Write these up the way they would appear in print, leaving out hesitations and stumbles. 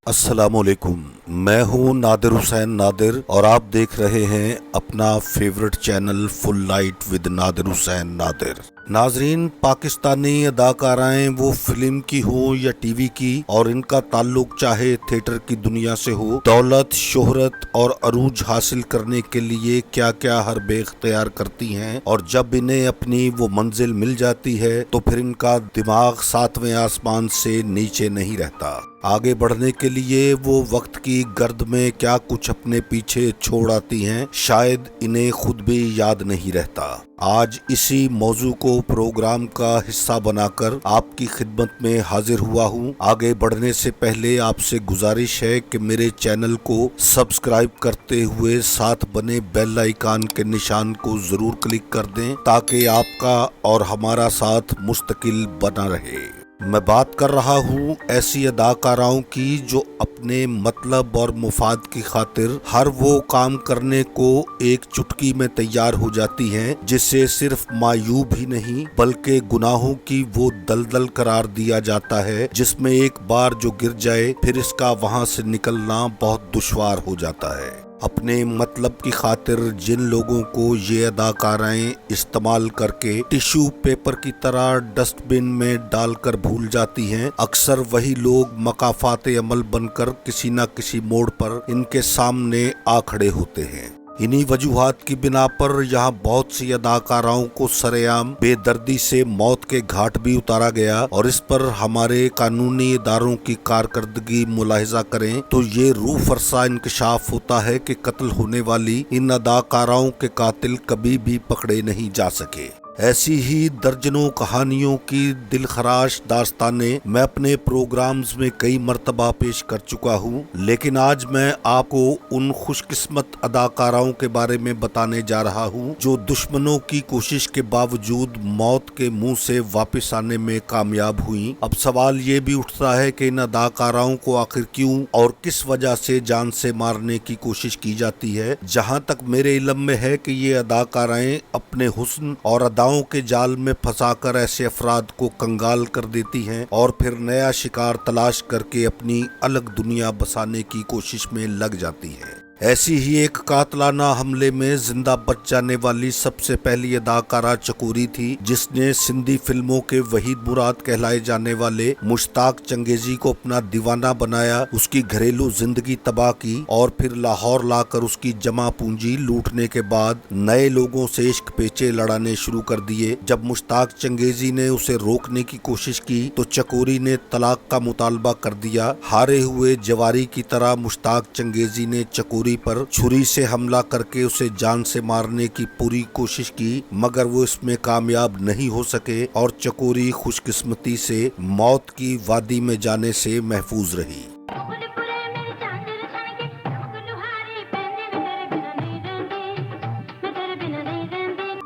अस्सलाम वालेकुम। मैं हूं नादिर हुसैन नादिर और आप देख रहे हैं अपना favourite channel full light with Nadir Hussain Nadir. नाजरीन, पाकिस्तानी अदाकाराएं वो फिल्म की हो या टीवी की, और इनका ताल्लुक चाहे थिएटर की दुनिया से हो, दौलत, शोहरत और अरूज हासिल करने के लिए क्या क्या हरबे इख्तियार करती हैं, और जब इन्हें अपनी वो मंजिल मिल जाती है तो फिर इनका दिमाग सातवें आसमान से नीचे नहीं रहता। आगे बढ़ने के लिए वो वक्त की गर्द में क्या कुछ अपने पीछे छोड़ आती हैं, शायद इन्हें खुद भी याद नहीं रहता। आज इसी मौजू को प्रोग्राम का हिस्सा बनाकर आपकी खिदमत में हाजिर हुआ हूँ। आगे बढ़ने से पहले आपसे गुजारिश है कि मेरे चैनल को सब्सक्राइब करते हुए साथ बने बेल आइकन के निशान को जरूर क्लिक कर दें, ताकि आपका और हमारा साथ मुस्तकिल बना रहे। मैं बात कर रहा हूँ ऐसी अदाकाराओं की जो अपने मतलब और मुफाद की खातिर हर वो काम करने को एक चुटकी में तैयार हो जाती हैं, जिसे सिर्फ मायूब ही नहीं बल्कि गुनाहों की वो दलदल करार दिया जाता है, जिसमें एक बार जो गिर जाए फिर इसका वहां से निकलना बहुत दुश्वार हो जाता है। अपने मतलब की खातिर जिन लोगों को ये अदाकाराएं इस्तेमाल करके टिश्यू पेपर की तरह डस्टबिन में डालकर भूल जाती हैं, अक्सर वही लोग मकाफात अमल बनकर किसी न किसी मोड़ पर इनके सामने आ खड़े होते हैं। इन्हीं वजूहात की बिना पर यहाँ बहुत सी अदाकाराओं को सरेआम बेदर्दी से मौत के घाट भी उतारा गया, और इस पर हमारे कानूनी इदारों की कारकर्दगी मुलाहिजा करें तो ये रूह फरसा इंकशाफ होता है कि कत्ल होने वाली इन अदाकाराओं के कातिल कभी भी पकड़े नहीं जा सके। ऐसी ही दर्जनों कहानियों की दिलखराश दास्तानें मैं अपने प्रोग्राम्स में कई मर्तबा पेश कर चुका हूँ, लेकिन आज मैं आपको उन खुशकिस्मत अदाकाराओं के बारे में बताने जा रहा हूँ जो दुश्मनों की कोशिश के बावजूद मौत के मुंह से वापस आने में कामयाब हुई। अब सवाल ये भी उठता है कि इन अदाकाराओं को आखिर क्यों और किस वजह से जान से मारने की कोशिश की जाती है। जहाँ तक मेरे इल्म में है कि ये अदाकाराएं अपने हुस्न और अदाओं के जाल में फंसाकर ऐसे अफराद को कंगाल कर देती हैं और फिर नया शिकार तलाश करके अपनी अलग दुनिया बसाने की कोशिश में लग जाती है। ऐसी ही एक कातलाना हमले में जिंदा बच जाने वाली सबसे पहली अदाकारा चकोरी थी, जिसने सिंधी फिल्मों के वहीद मुराद कहलाए जाने वाले मुश्ताक चंगेजी को अपना दीवाना बनाया, उसकी घरेलू जिंदगी तबाह की और फिर लाहौर लाकर उसकी जमा पूंजी लूटने के बाद नए लोगों से इश्क पेचे लड़ाने शुरू कर दिए। जब मुश्ताक चंगेजी ने उसे रोकने की कोशिश की तो चकोरी ने तलाक का मुतालबा कर दिया। हारे हुए जवारी की तरह मुश्ताक चंगेजी ने चकोरी पर छुरी से हमला करके उसे जान से मारने की पूरी कोशिश की, मगर वो इसमें कामयाब नहीं हो सके और चकोरी खुशकिस्मती से मौत की वादी में जाने से महफूज रही।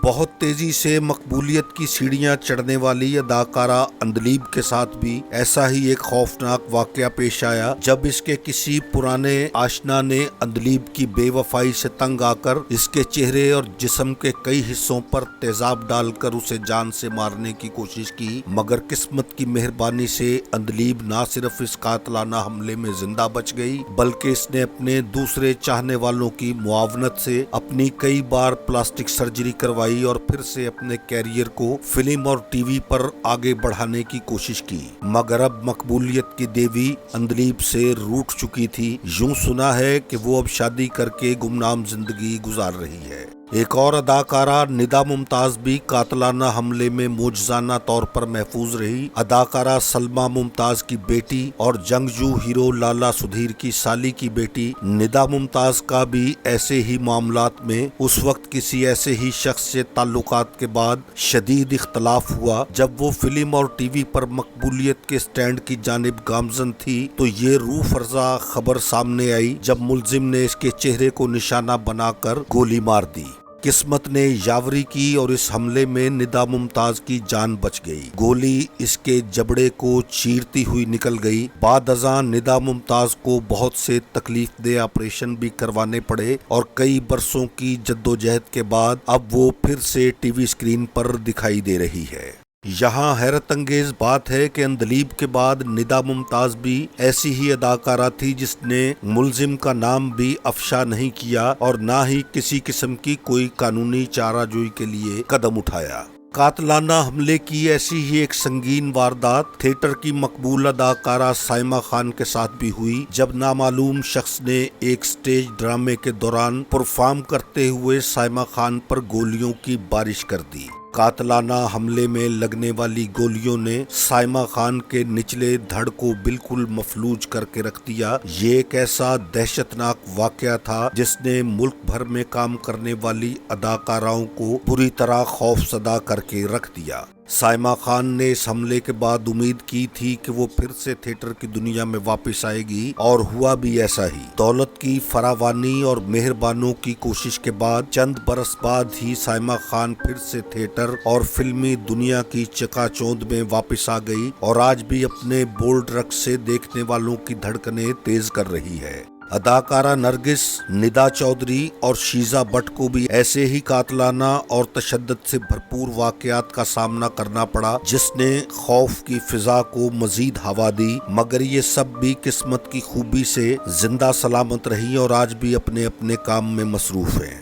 बहुत तेजी से मकबूलियत की सीढ़ियां चढ़ने वाली अदाकारा अंदलीब के साथ भी ऐसा ही एक खौफनाक वाकया पेश आया, जब इसके किसी पुराने आशना ने अंदलीब की बेवफाई से तंग आकर इसके चेहरे और जिस्म के कई हिस्सों पर तेजाब डालकर उसे जान से मारने की कोशिश की। मगर किस्मत की मेहरबानी से अंदलीब न सिर्फ इस कातलाना हमले में जिंदा बच गई, बल्कि इसने अपने दूसरे चाहने वालों की मुआवनत से अपनी कई बार प्लास्टिक सर्जरी करवाई और फिर से अपने कैरियर को फिल्म और टीवी पर आगे बढ़ाने की कोशिश की। मगर अब मकबूलियत की देवी अंदलीब से रूठ चुकी थी। यूं सुना है कि वो अब शादी करके गुमनाम जिंदगी गुजार रही है। एक और अदाकारा निदा मुमताज भी कातलाना हमले में मोजजाना तौर पर महफूज रही। अदाकारा सलमा मुमताज की बेटी और जंगजू हीरो लाला सुधीर की साली की बेटी निदा मुमताज का भी ऐसे ही मामलात में उस वक्त किसी ऐसे ही शख्स से ताल्लुकात के बाद शदीद इख्तलाफ हुआ। जब वो फिल्म और टीवी पर मकबूलियत के स्टैंड की जानिब गामजन थी तो ये रूह फरजा खबर सामने आई जब मुलजिम ने इसके चेहरे को निशाना बनाकर गोली मार दी। किस्मत ने यावरी की और इस हमले में निदा मुमताज की जान बच गई। गोली इसके जबड़े को चीरती हुई निकल गई। बाद अज़ां निदा मुमताज को बहुत से तकलीफ दे ऑपरेशन भी करवाने पड़े और कई बरसों की जद्दोजहद के बाद अब वो फिर से टीवी स्क्रीन पर दिखाई दे रही है। یہاں حیرت انگیز بات ہے کہ اندلیب کے بعد ندا ممتاز بھی ایسی ہی اداکارہ تھی جس نے ملزم کا نام بھی افشا نہیں کیا اور نہ ہی کسی قسم کی کوئی قانونی چارہ جوئی کے لیے قدم اٹھایا۔ قاتلانہ حملے کی ایسی ہی ایک سنگین واردات تھیٹر کی مقبول اداکارہ سائمہ خان کے ساتھ بھی ہوئی، جب نامعلوم شخص نے ایک سٹیج ڈرامے کے دوران پرفارم کرتے ہوئے سائمہ خان پر گولیوں کی بارش کر دی۔ قاتلانہ حملے میں لگنے والی گولیوں نے سائمہ خان کے نچلے دھڑ کو بالکل مفلوج کر کے رکھ دیا۔ یہ ایک ایسا دہشتناک واقعہ تھا جس نے ملک بھر میں کام کرنے والی اداکاراؤں کو بری طرح خوف زدہ کر کے رکھ دیا۔ سائمہ خان نے اس حملے کے بعد امید کی تھی کہ وہ پھر سے تھیٹر کی دنیا میں واپس آئے گی، اور ہوا بھی ایسا ہی۔ دولت کی فراوانی اور مہربانوں کی کوشش کے بعد چند برس بعد ہی سائمہ خان پھر سے تھیٹر اور فلمی دنیا کی چکا چوند میں واپس آ گئی، اور آج بھی اپنے بولڈ رقص سے دیکھنے والوں کی دھڑکنیں تیز کر رہی ہے۔ اداکارہ نرگس، ندا چودھری اور شیزا بٹ کو بھی ایسے ہی قاتلانہ اور تشدد سے بھرپور واقعات کا سامنا کرنا پڑا جس نے خوف کی فضا کو مزید ہوا دی، مگر یہ سب بھی قسمت کی خوبی سے زندہ سلامت رہی اور آج بھی اپنے اپنے کام میں مصروف ہیں۔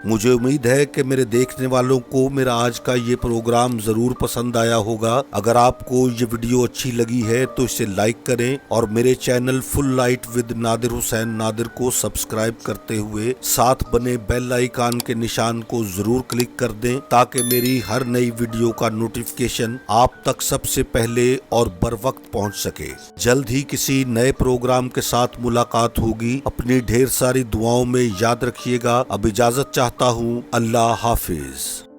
مجھے امید ہے کہ میرے دیکھنے والوں کو میرا آج کا یہ پروگرام ضرور پسند آیا ہوگا۔ اگر آپ کو یہ ویڈیو اچھی لگی ہے تو اسے لائک کریں اور میرے چینل فل لائٹ ود نادر حسین نادر کو سبسکرائب کرتے ہوئے ساتھ بنے بیل آئیکن کے نشان کو ضرور کلک کر دیں تاکہ میری ہر نئی ویڈیو کا نوٹیفیکیشن آپ تک سب سے پہلے اور بر وقت پہنچ سکے۔ جلد ہی کسی نئے پروگرام کے ساتھ ملاقات ہوگی۔ اپنی ڈھیر ساری دعاؤں میں یاد رکھیے گا۔ اب اجازت چاہتا ہوں۔ اللہ حافظ۔